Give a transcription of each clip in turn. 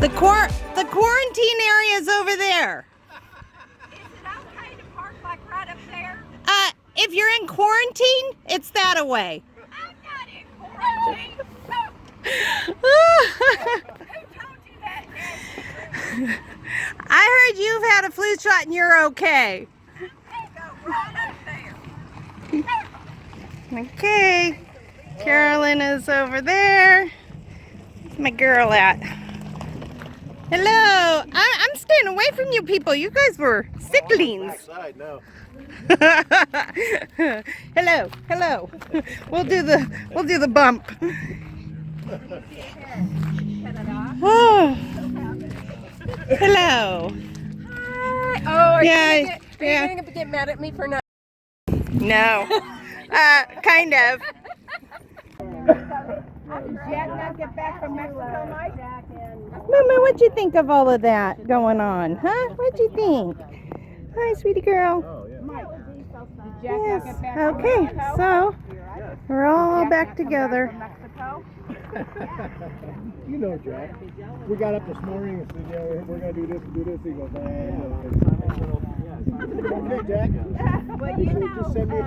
The quarantine area is over there. Is it okay to park like right up there? If you're in quarantine, it's that away. I'm not in quarantine. Who told you that? I heard you've had a flu shot and you're okay. Go right up there. Okay. Carolyn is over there. Where's my girl at? Hello. I'm staying away from you people. You guys were sicklings. Outside, no. Hello. Hello. We'll do the bump. Oh. Hello. Hi. Oh, are you gonna get mad at me for not? No. Kind of. Jack not get back from Mexico, Mike? Mama, what'd you think of all of that going on, huh? What'd you think? Hi, sweetie girl. Oh, yeah. Yes. Okay, so we're all back together. You know, Jack. We got up this morning and said, yeah, we're going to do this and do this. He goes, okay, Jack. Well, you know. Just send me a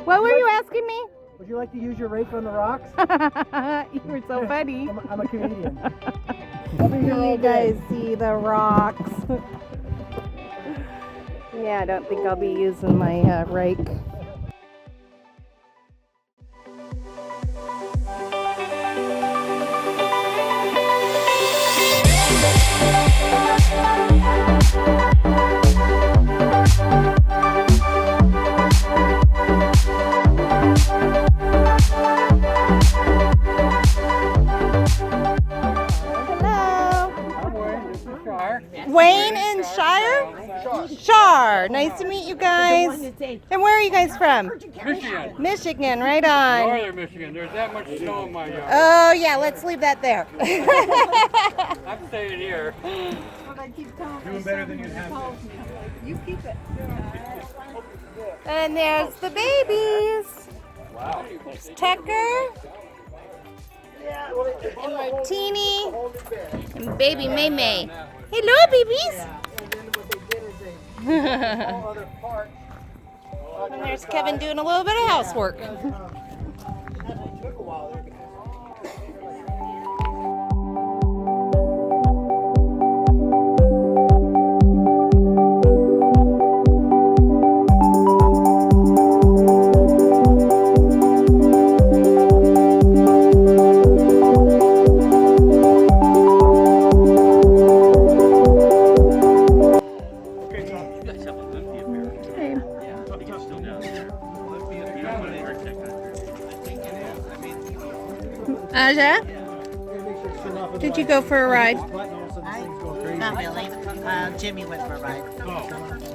What were you asking me? Would you like to use your rake on the rocks? You were so funny. I'm a comedian. I'll be here all You day. guys see the rocks. Yeah, I don't think I'll be using my rake. Wayne and Shire? Shar. Nice to meet you guys. And where are you guys from? Michigan. Michigan, right on. Northern Michigan. There's that much snow in my yard. Oh yeah, let's leave that there. I'm staying here. Doing better than you have to. You keep it. And there's the babies. Wow. There's Tucker. And Martini. And baby May May. Hello, babies. And there's Kevin doing a little bit of housework. Aja, did you go for a ride? Not really. Jimmy went for a ride.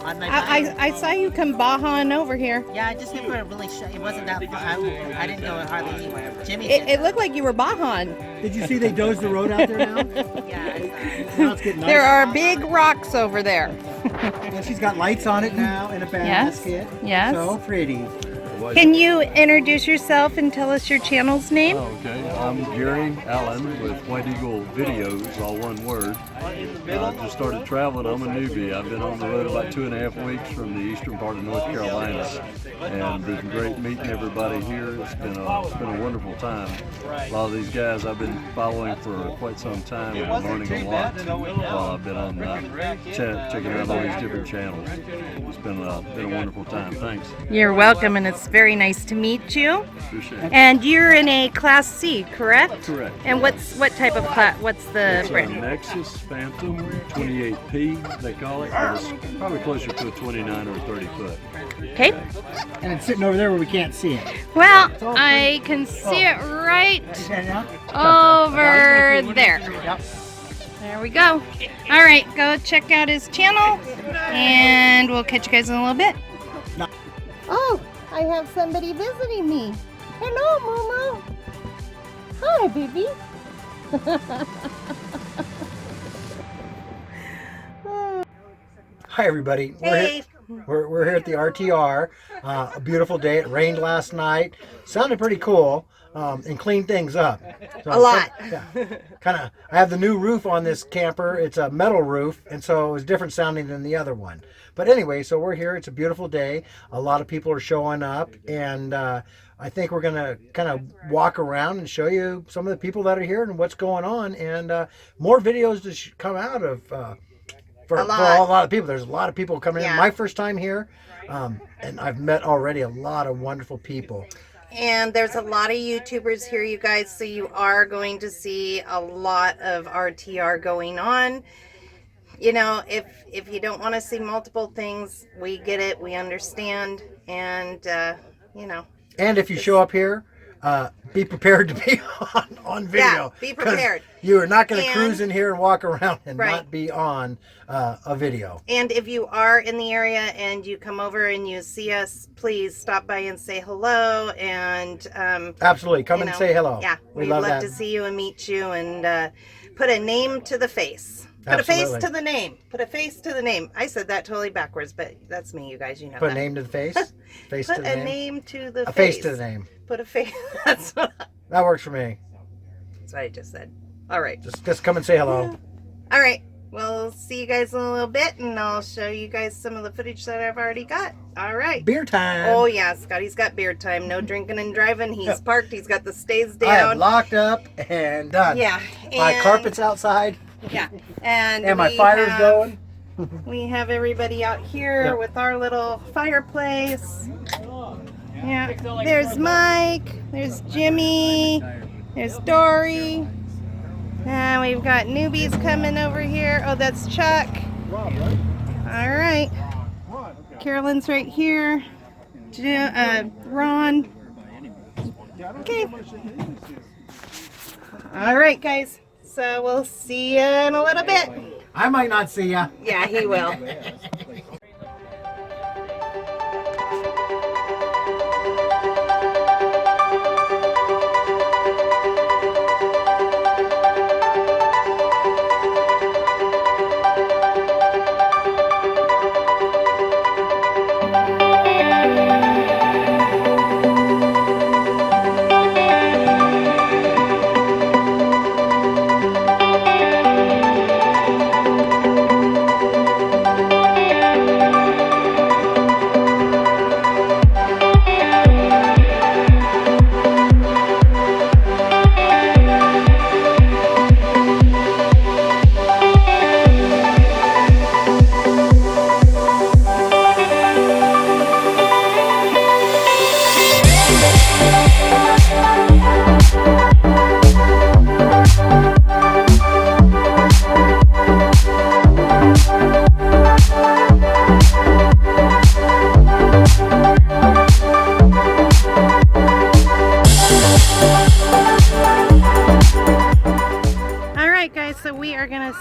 On my bike. I saw you come bahaing over here. Yeah, I just went for a really short. It wasn't that far. I didn't go hardly anywhere. Jimmy It did. looked like you were bahaing. Did you see they dozed the road out there now? Yeah, I Now it's getting nice. There are big rocks over there. And she's got lights on it now and a basket. Yes. So pretty. Can you introduce yourself and tell us your channel's name? Okay, I'm Gary Allen with WhiteEaglevideos, all one word. I just started traveling. I'm a newbie. I've been on the road about 2.5 weeks from the eastern part of North Carolina, and it's been great meeting everybody here. It's been a wonderful time. A lot of these guys I've been following for quite some time and learning a lot while I've been on checking out all these different channels. It's been a wonderful time. Thanks. You're welcome, and it's very nice to meet you. Appreciate it. And you're in a Class C, correct? Correct. And what type of class? What's the It's a brand? Nexus Phantom 28P, they call it. But it's probably closer to a 29 or 30 foot. Okay. And it's sitting over there where we can't see it. Well, I can see it right over there. Yep. There we go. All right, go check out his channel, and we'll catch you guys in a little bit. Oh, I have somebody visiting me. Hello, Momo. Hi, baby. Hi everybody. We're here at the RTR. A beautiful day. It rained last night. Sounded pretty cool and cleaned things up. So A lot. Kind of. I have the new roof on this camper. It's a metal roof, and so it was different sounding than the other one. But anyway, so we're here. It's a beautiful day. A lot of people are showing up, and I think we're going to kind of walk around and show you some of the people that are here and what's going on, and more videos to come out of for a lot of people. There's a lot of people coming in. My first time here, and I've met already a lot of wonderful people. And there's a lot of YouTubers here, you guys, so you are going to see a lot of RTR going on. You know, if you don't want to see multiple things, we get it, we understand, and you know. And if you show up here, be prepared to be on video. Yeah, be prepared. You are not going to cruise in here and walk around and not be on a video. And if you are in the area and you come over and you see us, please stop by and say hello. And absolutely, come and say hello. Yeah, we'd love to see you and meet you and put a name to the face. Put a face to the name. Put a face to the name. I said that totally backwards, but that's me, you guys. You know. Put a name to the face. Face Put to the a name. name to the face. A face to the name. Put a face. That's what that works for me. That's what I just said. All right. Just come and say hello. All right. We'll see you guys in a little bit, and I'll show you guys some of the footage that I've already got. All right. Beer time. Oh, yeah. Scotty's got beer time. No drinking and driving. He's parked. He's got the stays down. I am locked up and done. Yeah. My carpet's outside. Yeah. And my fire's going. We have everybody out here with our little fireplace. Yeah. There's Mike. There's Jimmy. There's Dory. And we've got newbies coming over here. Oh, that's Chuck. All right. Carolyn's right here. Ron. Okay. All right, guys. So we'll see you in a little bit. I might not see ya. Yeah, he will.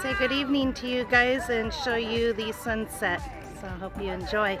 Say good evening to you guys and show you the sunset. So I hope you enjoy.